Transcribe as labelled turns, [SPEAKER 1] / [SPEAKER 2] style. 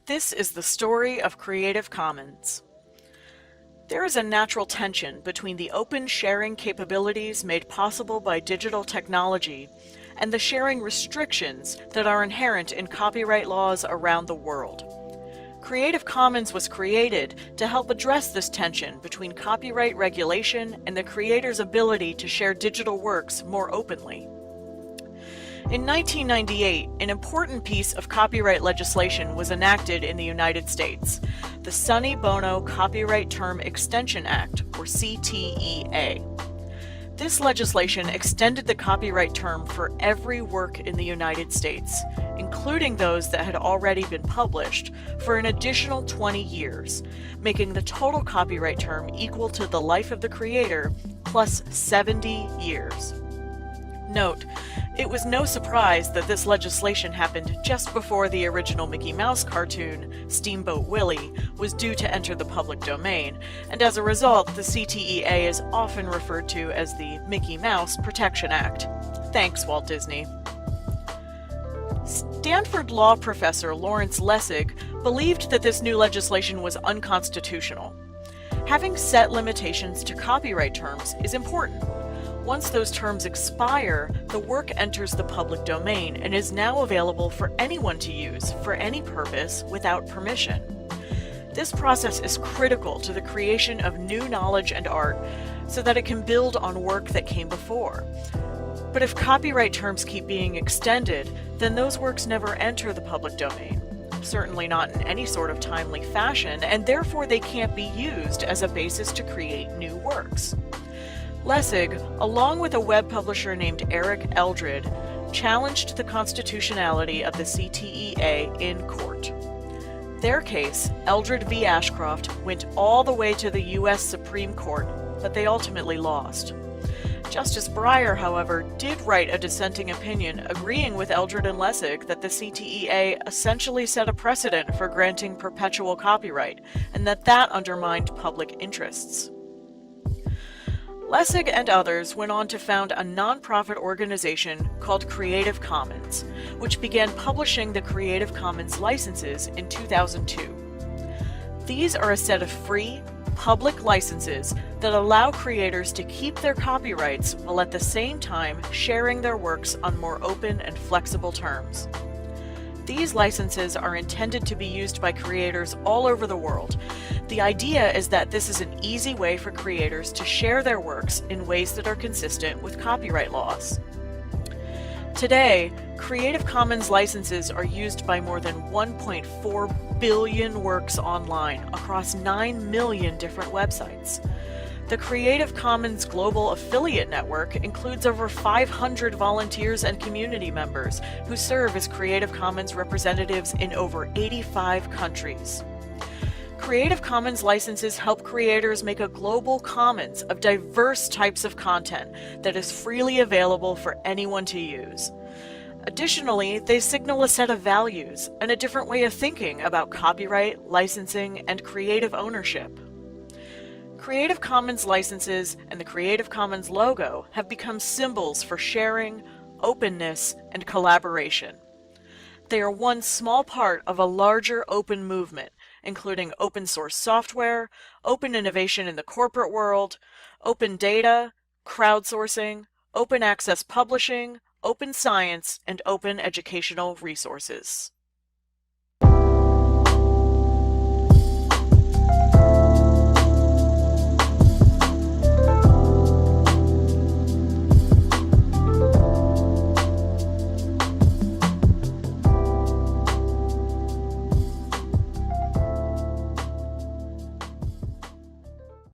[SPEAKER 1] This is the story of Creative Commons. There is a natural tension between the open sharing capabilities made possible by digital technology and the sharing restrictions that are inherent in copyright laws around the world. Creative Commons was created to help address this tension between copyright regulation and the creator's ability to share digital works more openly. In 1998, an important piece of copyright legislation was enacted in the United States, the Sonny Bono Copyright Term Extension Act, or CTEA. This legislation extended the copyright term for every work in the United States, including those that had already been published, for an additional 20 years, making the total copyright term equal to the life of the creator plus 70 years. Note, it was no surprise that this legislation happened just before the original Mickey Mouse cartoon, Steamboat Willie, was due to enter the public domain, and as a result, the CTEA is often referred to as the Mickey Mouse Protection Act. Thanks, Walt Disney. Stanford law professor Lawrence Lessig believed that this new legislation was unconstitutional. Having set limitations to copyright terms is important. Once those terms expire, the work enters the public domain and is now available for anyone to use for any purpose without permission. This process is critical to the creation of new knowledge and art so that it can build on work that came before. But if copyright terms keep being extended, then those works never enter the public domain, certainly not in any sort of timely fashion, and therefore they can't be used as a basis to create new works. Lessig, along with a web publisher named Eric Eldred, challenged the constitutionality of the CTEA in court. Their case, Eldred v. Ashcroft, went all the way to the U.S. Supreme Court, but they ultimately lost. Justice Breyer, however, did write a dissenting opinion agreeing with Eldred and Lessig that the CTEA essentially set a precedent for granting perpetual copyright, and that undermined public interests. Lessig and others went on to found a nonprofit organization called Creative Commons, which began publishing the Creative Commons licenses in 2002. These are a set of free, public licenses that allow creators to keep their copyrights while at the same time sharing their works on more open and flexible terms. These licenses are intended to be used by creators all over the world. The idea is that this is an easy way for creators to share their works in ways that are consistent with copyright laws. Today, Creative Commons licenses are used by more than 1.4 billion works online across 9 million different websites. The Creative Commons Global Affiliate Network includes over 500 volunteers and community members who serve as Creative Commons representatives in over 85 countries. Creative Commons licenses help creators make a global commons of diverse types of content that is freely available for anyone to use. Additionally, they signal a set of values and a different way of thinking about copyright, licensing, and creative ownership. Creative Commons licenses and the Creative Commons logo have become symbols for sharing, openness, and collaboration. They are one small part of a larger open movement, including open source software, open innovation in the corporate world, open data, crowdsourcing, open access publishing, open science, and open educational resources.